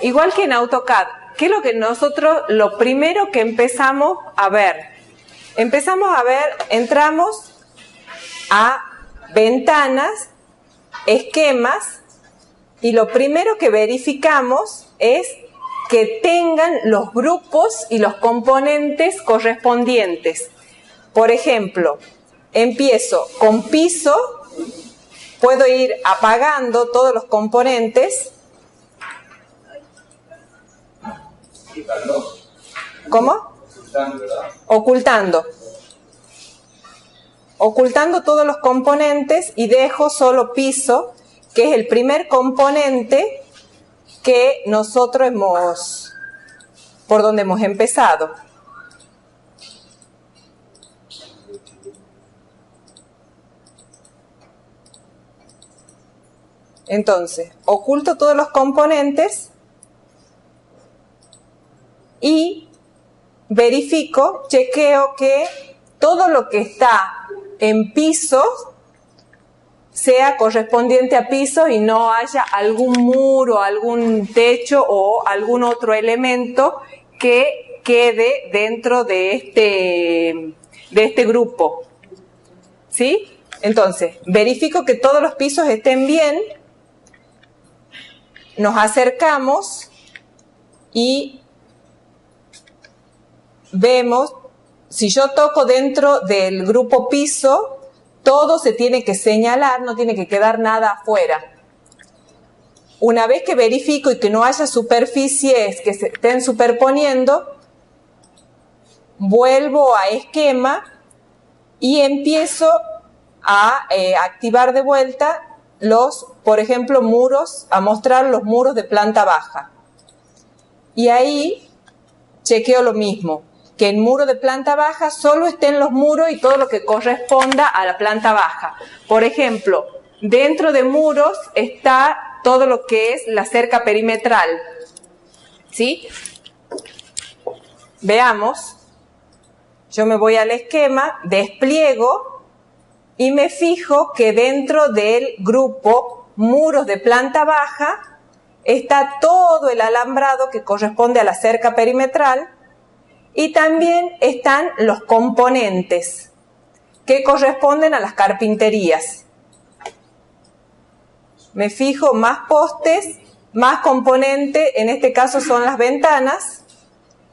igual que en AutoCAD, ¿qué es lo que nosotros, lo primero que empezamos a ver? Entramos a ventanas, esquemas, y lo primero que verificamos es que tengan los grupos y los componentes correspondientes. Por ejemplo, empiezo con piso, puedo ir apagando todos los componentes. ¿Cómo? Ocultando todos los componentes y dejo solo piso, que es el primer componente que nosotros por donde hemos empezado. Entonces, oculto todos los componentes y verifico, chequeo que todo lo que está en piso sea correspondiente a piso y no haya algún muro, algún techo o algún otro elemento que quede dentro de este grupo. ¿Sí? Entonces, verifico que todos los pisos estén bien, nos acercamos y vemos, si yo toco dentro del grupo piso, todo se tiene que señalar, no tiene que quedar nada afuera. Una vez que verifico y que no haya superficies que se estén superponiendo, vuelvo a esquema y empiezo a activar de vuelta por ejemplo, muros, a mostrar los muros de planta baja. Y ahí chequeo lo mismo, que en muro de planta baja solo estén los muros y todo lo que corresponda a la planta baja. Por ejemplo, dentro de muros está todo lo que es la cerca perimetral. ¿Sí? Veamos. Yo me voy al esquema, despliego y me fijo que dentro del grupo muros de planta baja está todo el alambrado que corresponde a la cerca perimetral y también están los componentes que corresponden a las carpinterías. Me fijo más postes, más componente, en este caso son las ventanas,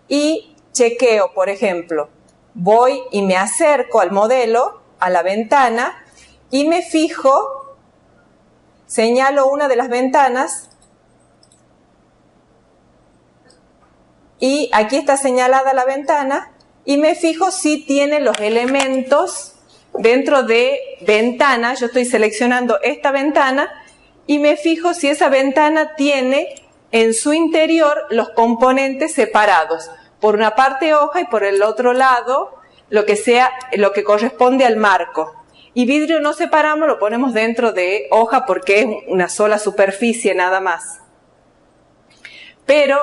y chequeo, por ejemplo, voy y me acerco al modelo, a la ventana, y me fijo, señalo una de las ventanas, y aquí está señalada la ventana, y me fijo si tiene los elementos dentro de ventana. Yo estoy seleccionando esta ventana, y me fijo si esa ventana tiene en su interior los componentes separados. Por una parte hoja y por el otro lado lo que corresponde al marco. Y vidrio no separamos, lo ponemos dentro de hoja porque es una sola superficie nada más. Pero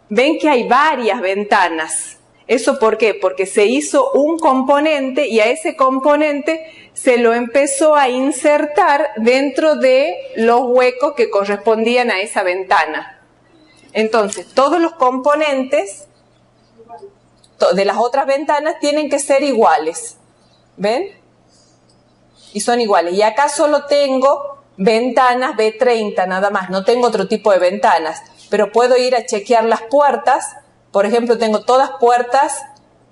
ven que hay varias ventanas. ¿Eso por qué? Porque se hizo un componente y a ese componente se lo empezó a insertar dentro de los huecos que correspondían a esa ventana. Entonces, todos los componentes de las otras ventanas tienen que ser iguales. ¿Ven? Y son iguales. Y acá solo tengo ventanas B30 nada más, no tengo otro tipo de ventanas. Pero puedo ir a chequear las puertas. Por ejemplo, tengo todas puertas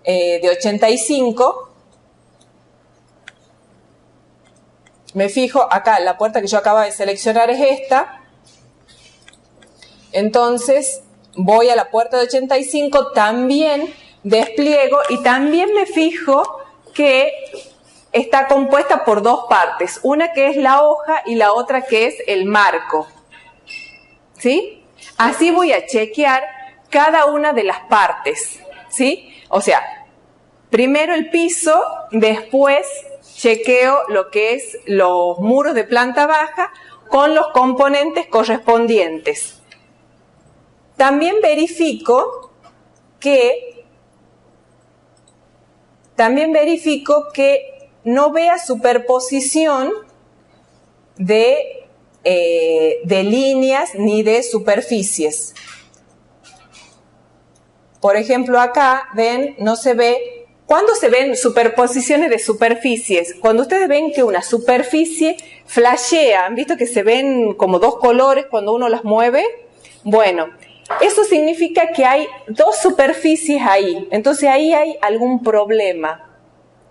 de 85. Me fijo acá, la puerta que yo acabo de seleccionar es esta. Entonces, voy a la puerta de 85, también despliego y también me fijo que está compuesta por dos partes. Una que es la hoja y la otra que es el marco. ¿Sí? Así voy a chequear cada una de las partes. ¿Sí? O sea, primero el piso, después chequeo lo que es los muros de planta baja con los componentes correspondientes. También verifico que no vea superposición de de líneas ni de superficies. Por ejemplo, acá, ven, no se ve. ¿Cuándo se ven superposiciones de superficies? Cuando ustedes ven que una superficie flashea, ¿han visto que se ven como dos colores cuando uno las mueve? Bueno, eso significa que hay dos superficies ahí. Entonces ahí hay algún problema,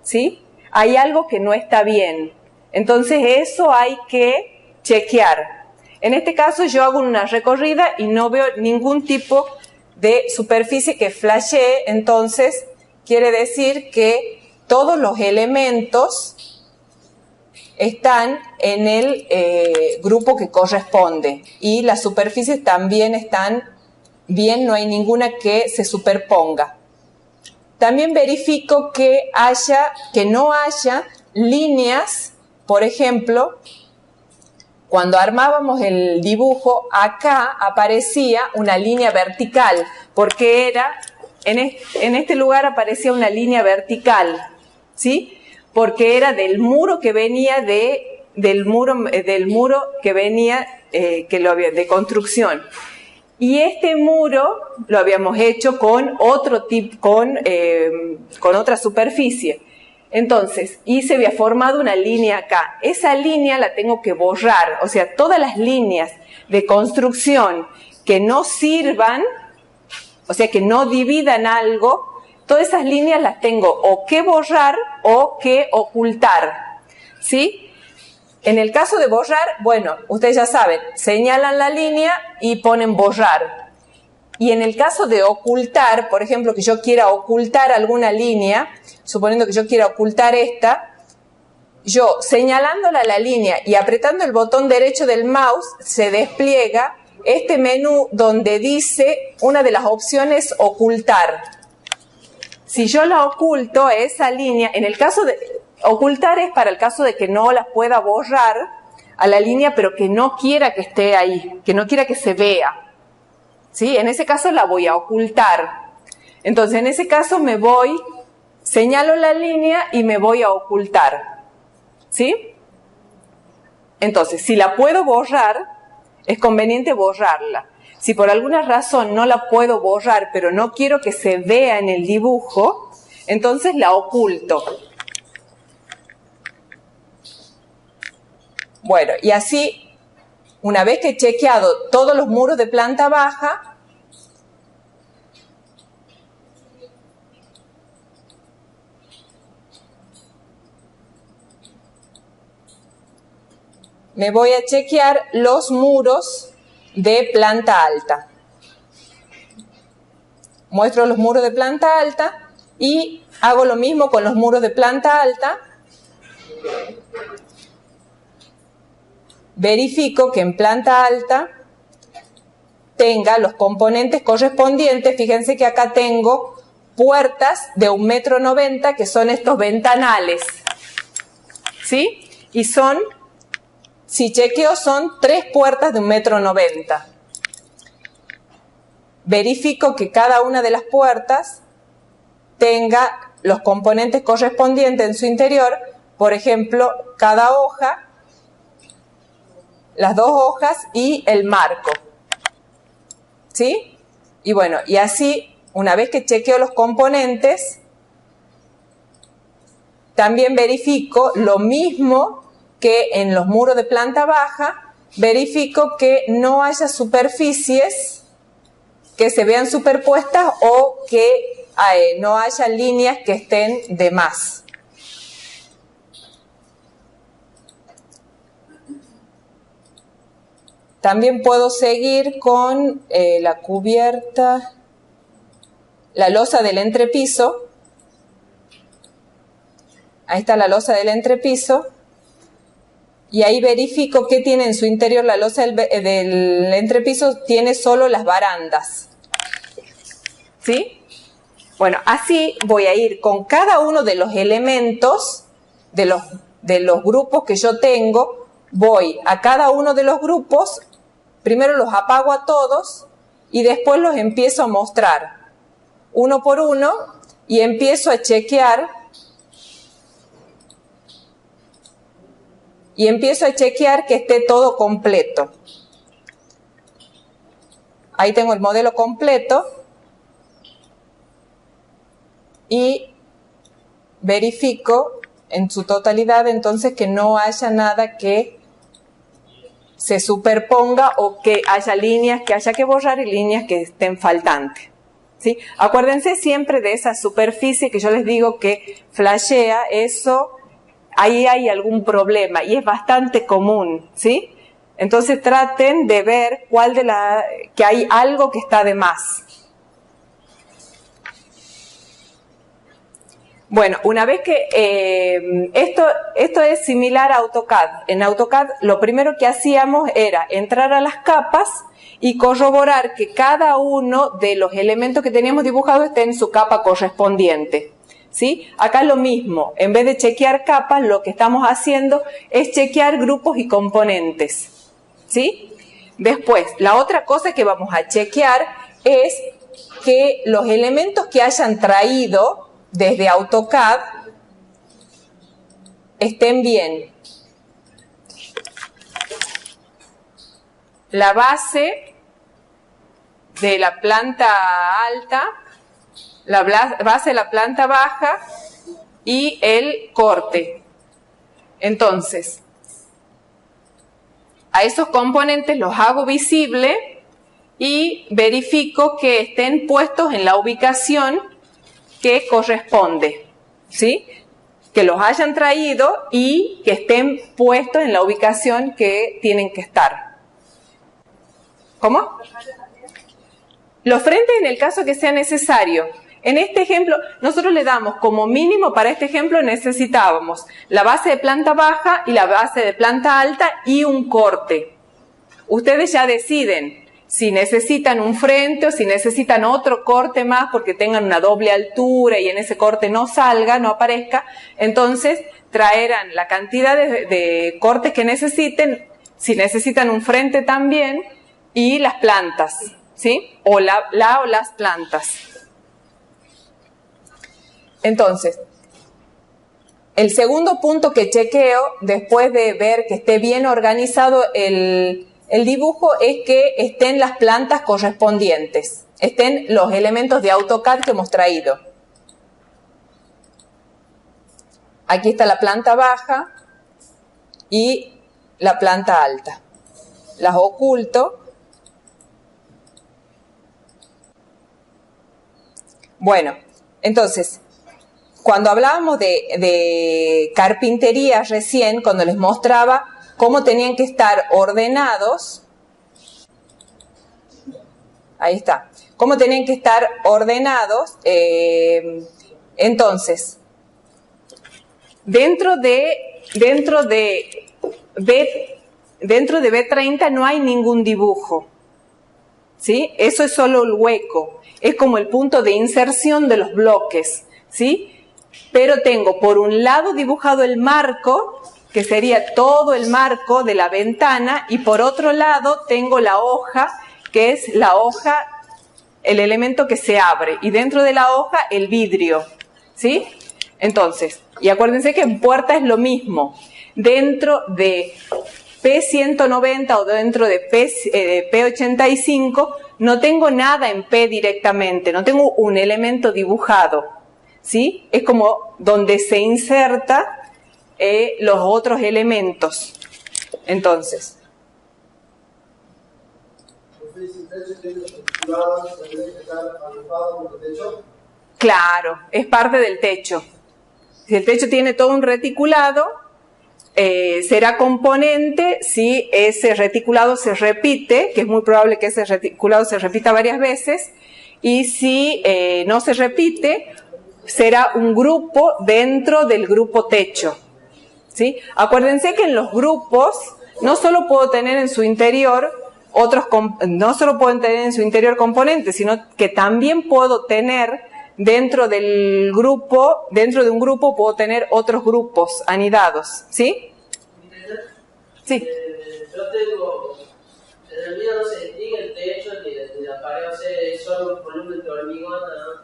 ¿sí? Hay algo que no está bien. Entonces eso hay que chequear. En este caso yo hago una recorrida y no veo ningún tipo de superficie que flashee, entonces quiere decir que todos los elementos están en el grupo que corresponde y las superficies también están bien, no hay ninguna que se superponga. También verifico que no haya líneas, por ejemplo, cuando armábamos el dibujo, acá aparecía una línea vertical, porque en este lugar aparecía una línea vertical, ¿sí? Porque era del muro que venía del muro que venía de construcción. Y este muro lo habíamos hecho con otro tipo, con otra superficie. Entonces, y se había formado una línea acá. Esa línea la tengo que borrar. O sea, todas las líneas de construcción que no sirvan, o sea, que no dividan algo, todas esas líneas las tengo o que borrar o que ocultar, ¿sí? En el caso de borrar, bueno, ustedes ya saben, señalan la línea y ponen borrar. Y en el caso de ocultar, por ejemplo, que yo quiera ocultar alguna línea, suponiendo que yo quiera ocultar esta, yo señalándola a la línea y apretando el botón derecho del mouse, se despliega este menú donde dice una de las opciones ocultar. Si yo la oculto a esa línea, en el caso de ocultar es para el caso de que no la pueda borrar a la línea, pero que no quiera que esté ahí, que no quiera que se vea. ¿Sí? En ese caso la voy a ocultar. Entonces, en ese caso señalo la línea y me voy a ocultar. ¿Sí? Entonces, si la puedo borrar, es conveniente borrarla. Si por alguna razón no la puedo borrar, pero no quiero que se vea en el dibujo, entonces la oculto. Bueno, y así, una vez que he chequeado todos los muros de planta baja, me voy a chequear los muros de planta alta. Muestro los muros de planta alta y hago lo mismo con los muros de planta alta. Verifico que en planta alta tenga los componentes correspondientes. Fíjense que acá tengo puertas de 1,90 m, que son estos ventanales, ¿sí? Y si chequeo, son 3 puertas de 1,90 m. Verifico que cada una de las puertas tenga los componentes correspondientes en su interior. Por ejemplo, cada hoja, las 2 hojas y el marco, ¿sí? Y bueno, y así, una vez que chequeo los componentes, también verifico lo mismo que en los muros de planta baja, verifico que no haya superficies que se vean superpuestas o que no haya líneas que estén de más. También puedo seguir con la cubierta, la losa del entrepiso. Ahí está la losa del entrepiso. Y ahí verifico qué tiene en su interior la losa del entrepiso. Tiene solo las barandas. ¿Sí? Bueno, así voy a ir con cada uno de los elementos de los grupos que yo tengo. Voy a cada uno de los grupos. Primero los apago a todos y después los empiezo a mostrar uno por uno y empiezo a chequear y empiezo a chequear que esté todo completo. Ahí tengo el modelo completo y verifico en su totalidad entonces que no haya nada que se superponga o que haya líneas que haya que borrar y líneas que estén faltantes. ¿Sí? Acuérdense siempre de esa superficie que yo les digo que flashea, eso, ahí hay algún problema y es bastante común, ¿sí? Entonces traten de ver que hay algo que está de más. Bueno, una vez que esto es similar a AutoCAD. En AutoCAD lo primero que hacíamos era entrar a las capas y corroborar que cada uno de los elementos que teníamos dibujados esté en su capa correspondiente. ¿Sí? Acá lo mismo, en vez de chequear capas, lo que estamos haciendo es chequear grupos y componentes. ¿Sí? Después, la otra cosa que vamos a chequear es que los elementos que hayan traído desde AutoCAD estén bien. La base de la planta alta, la base de la planta baja y el corte. Entonces, a esos componentes los hago visible y verifico que estén puestos en la ubicación que corresponde, ¿sí? Que los hayan traído y que estén puestos en la ubicación que tienen que estar. ¿Cómo? Los frentes en el caso que sea necesario. En este ejemplo, nosotros le damos como mínimo para este ejemplo necesitábamos la base de planta baja y la base de planta alta y un corte. Ustedes ya deciden si necesitan un frente o si necesitan otro corte más porque tengan una doble altura y en ese corte no salga, no aparezca, entonces traerán la cantidad de cortes que necesiten, si necesitan un frente también, y las plantas, ¿sí? O las plantas. Entonces, el segundo punto que chequeo, después de ver que esté bien organizado el dibujo, es que estén las plantas correspondientes, estén los elementos de AutoCAD que hemos traído. Aquí está la planta baja y la planta alta. Las oculto. Bueno, entonces, cuando hablábamos de carpintería recién, cuando les mostraba cómo tenían que estar ordenados, ahí está, cómo tenían que estar ordenados, entonces, dentro de B30 no hay ningún dibujo, ¿sí? Eso es solo el hueco, es como el punto de inserción de los bloques, ¿sí? Pero tengo por un lado dibujado el marco, que sería todo el marco de la ventana, y por otro lado tengo la hoja, que es la hoja, el elemento que se abre, y dentro de la hoja el vidrio, ¿sí? Entonces, y acuérdense que en puerta es lo mismo, dentro de P190 o dentro de P85 no tengo nada en P directamente, no tengo un elemento dibujado, ¿sí? Es como donde se inserta los otros elementos. Entonces, claro, es parte del techo. Si el techo tiene todo un reticulado, será componente si ese reticulado se repite, que es muy probable que ese reticulado se repita varias veces, y si no se repite, será un grupo dentro del grupo techo. ¿Sí? Acuérdense que en los grupos no solo puedo tener en su interior componentes, sino que también puedo tener dentro de un grupo puedo tener otros grupos anidados, ¿sí? Sí. Yo tengo, en el mío no se distingue el techo ni la pared, o sea, es solo un volumen de hormigón, ¿no?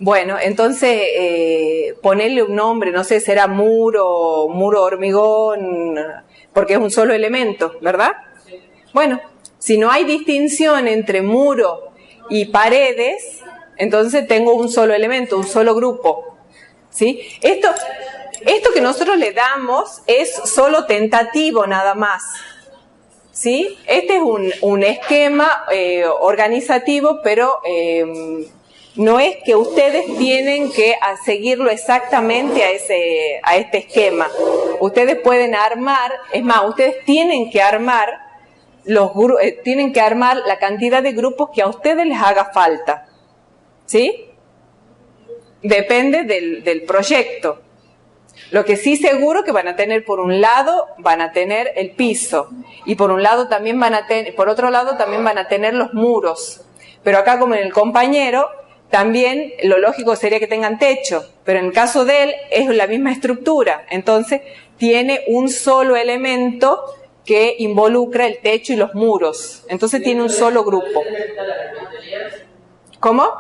Bueno, entonces ponerle un nombre, no sé, será muro hormigón, porque es un solo elemento, ¿verdad? Bueno, si no hay distinción entre muro y paredes, entonces tengo un solo elemento, un solo grupo, ¿sí? Esto que nosotros le damos es solo tentativo nada más, ¿sí? Este es un esquema organizativo, pero no es que ustedes tienen que seguirlo exactamente a este esquema. Ustedes pueden armar, es más, ustedes tienen que armar la cantidad de grupos que a ustedes les haga falta, ¿sí? Depende del proyecto. Lo que sí seguro que van a tener, por un lado van a tener el piso, y por un lado también por otro lado también van a tener los muros. Pero acá, como en el compañero, también lo lógico sería que tengan techo, pero en el caso de él es la misma estructura, entonces tiene un solo elemento que involucra el techo y los muros, entonces tiene un solo grupo. ¿Cómo?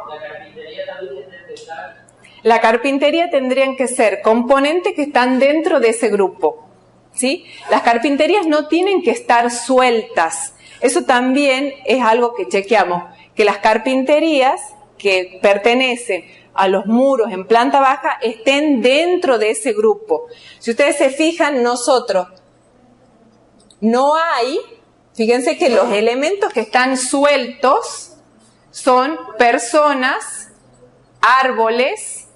La carpintería tendrían que ser componentes que están dentro de ese grupo, ¿sí? Las carpinterías no tienen que estar sueltas, eso también es algo que chequeamos, que las carpinterías que pertenecen a los muros en planta baja estén dentro de ese grupo. Si ustedes se fijan, nosotros no hay, fíjense que los elementos que están sueltos son personas, árboles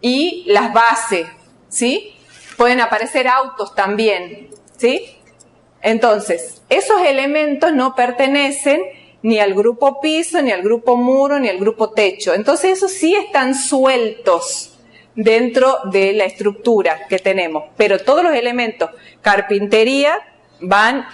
y las bases, ¿sí? Pueden aparecer autos también, ¿sí? Entonces, esos elementos no pertenecen ni al grupo piso, ni al grupo muro, ni al grupo techo. Entonces esos sí están sueltos dentro de la estructura que tenemos. Pero todos los elementos, carpintería,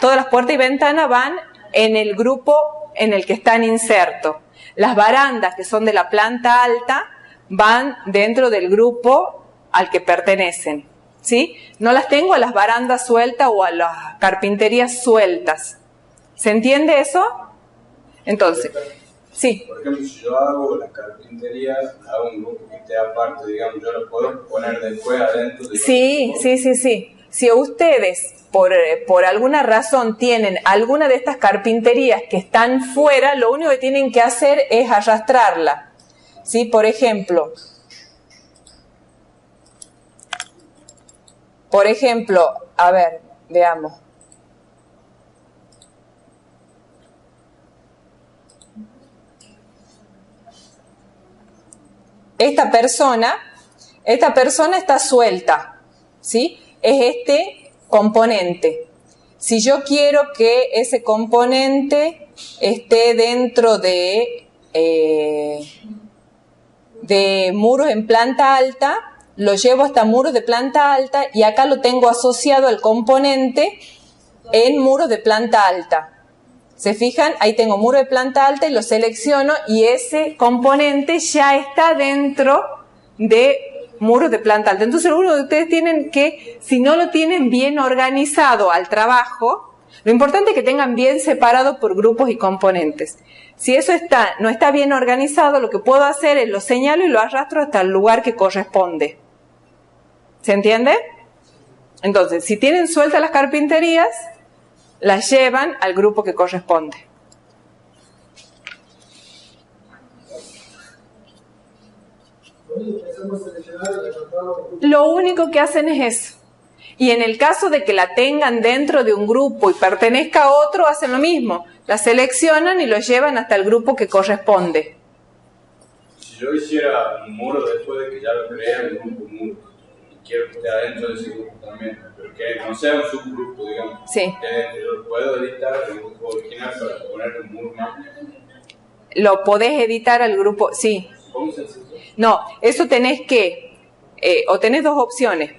todas las puertas y ventanas van en el grupo en el que están insertos. Las barandas, que son de la planta alta, van dentro del grupo al que pertenecen, ¿sí? No las tengo a las barandas sueltas o a las carpinterías sueltas. ¿Se entiende eso? Entonces, sí. Por ejemplo, si yo hago la carpintería, hago un grupo que esté aparte, digamos, yo lo puedo poner después adentro. Sí. Si ustedes, por alguna razón, tienen alguna de estas carpinterías que están fuera, lo único que tienen que hacer es arrastrarla. ¿Sí? Por ejemplo, a ver, veamos. Esta persona está suelta, ¿sí? Es este componente. Si yo quiero que ese componente esté dentro de muros en planta alta, lo llevo hasta muros de planta alta y acá lo tengo asociado al componente en muros de planta alta. ¿Se fijan? Ahí tengo muro de planta alta y lo selecciono y ese componente ya está dentro de muros de planta alta. Entonces, lo único que ustedes tienen que, si no lo tienen bien organizado al trabajo, lo importante es que tengan bien separado por grupos y componentes. Si eso no está bien organizado, lo que puedo hacer es lo señalo y lo arrastro hasta el lugar que corresponde. ¿Se entiende? Entonces, si tienen sueltas las carpinterías, las llevan al grupo que corresponde. Lo único que hacen es eso. Y en el caso de que la tengan dentro de un grupo y pertenezca a otro, hacen lo mismo. La seleccionan y lo llevan hasta el grupo que corresponde. Si yo hiciera un muro después de que ya lo creé, un grupo muro, y quiero que esté adentro de ese grupo también, pero que no sea un subgrupo, digamos. Sí. Yo puedo editar el grupo original para poner un muro más. Lo podés editar al grupo, sí. ¿Cómo se hace eso? No, eso tenés que, o tenés dos opciones.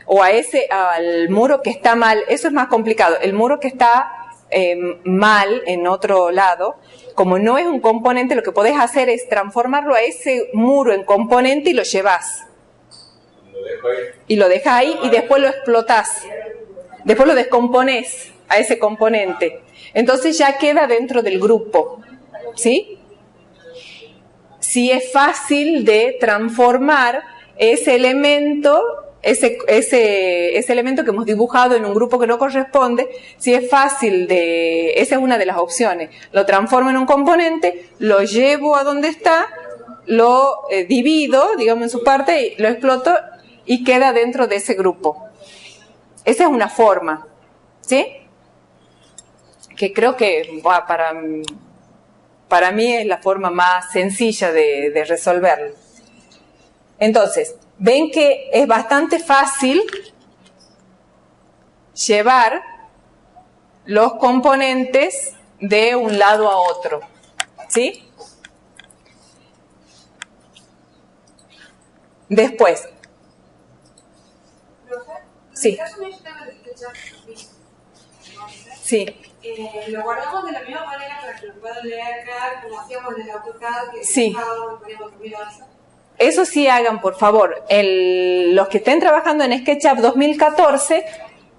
O al muro que está mal, eso es más complicado. El muro que está mal en otro lado, como no es un componente, lo que podés hacer es transformarlo a ese muro en componente y lo llevas. Lo dejo ahí. Y lo dejas ahí y después lo explotás. Después lo descomponés a ese componente. Entonces ya queda dentro del grupo. ¿Sí? si es fácil de transformar ese elemento, ese elemento que hemos dibujado en un grupo que no corresponde, si es fácil de... Esa es una de las opciones. Lo transformo en un componente, lo llevo a donde está, lo divido, digamos, en su parte, lo exploto y queda dentro de ese grupo. Esa es una forma, ¿sí? Que creo que para mí es la forma más sencilla de resolverlo. Entonces, ven que es bastante fácil llevar los componentes de un lado a otro, ¿sí? Después. Sí. Sí. Lo guardamos de la misma manera para que lo puedan leer acá, como hacíamos en el AutoCAD, que sí. poníamos 2011. Eso sí hagan, por favor. Los que estén trabajando en SketchUp 2014,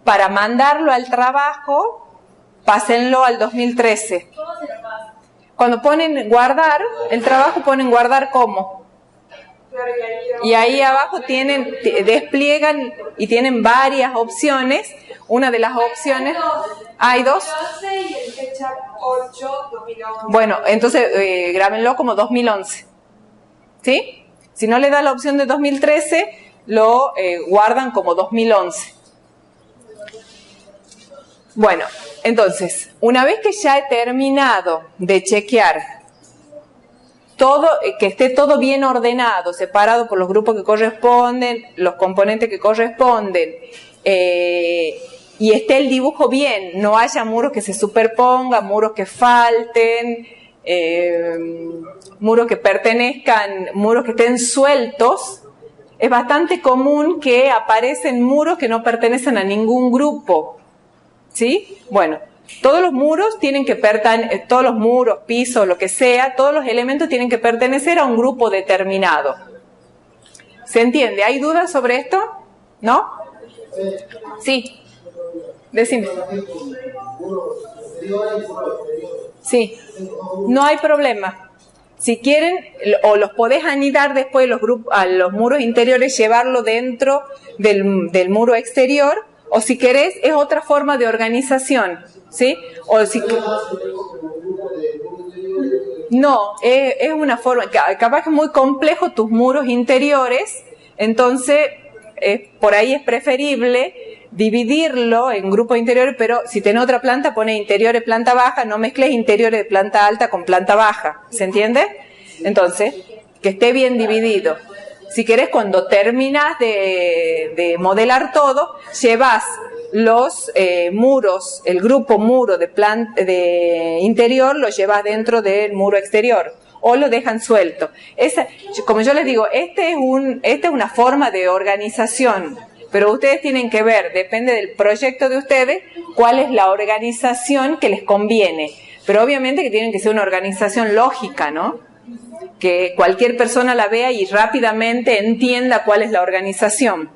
para mandarlo al trabajo, pásenlo al 2013. ¿Cómo se lo pasa? Cuando ponen guardar, el trabajo ponen guardar como. Y ahí abajo despliegan y tienen varias opciones. Una de las opciones... ¿Hay dos? 2011 y el SketchUp 8, 2011. Bueno, entonces grábenlo como 2011. ¿Sí? Si no le da la opción de 2013, lo guardan como 2011. Bueno, entonces, una vez que ya he terminado de chequear todo, que esté todo bien ordenado, separado por los grupos que corresponden, los componentes que corresponden, y esté el dibujo bien, no haya muros que se superpongan, muros que falten, muros que pertenezcan, muros que estén sueltos. Es bastante común que aparecen muros que no pertenecen a ningún grupo, ¿sí? Bueno, todos los muros tienen que pertenecer, todos los muros, pisos, lo que sea, todos los elementos tienen que pertenecer a un grupo determinado. ¿Se entiende? ¿Hay dudas sobre esto? ¿No? Sí. Decime. Sí. No hay problema. Si quieren, o los podés anidar después a los muros interiores, llevarlo dentro del muro exterior, o si querés, es otra forma de organización, ¿sí? O si... No, es una forma, capaz que es muy complejo tus muros interiores, entonces por ahí es preferible dividirlo en grupos interiores, pero si tenés otra planta, pone interiores planta baja, no mezcles interiores de planta alta con planta baja, ¿se entiende? Entonces, que esté bien dividido. Si querés, cuando terminas de modelar todo, llevas los muros, el grupo muro de interior, lo llevas dentro del muro exterior, o lo dejan suelto. Como yo les digo, esta es una forma de organización, pero ustedes tienen que ver, depende del proyecto de ustedes, cuál es la organización que les conviene. Pero obviamente que tienen que ser una organización lógica, ¿no? Que cualquier persona la vea y rápidamente entienda cuál es la organización.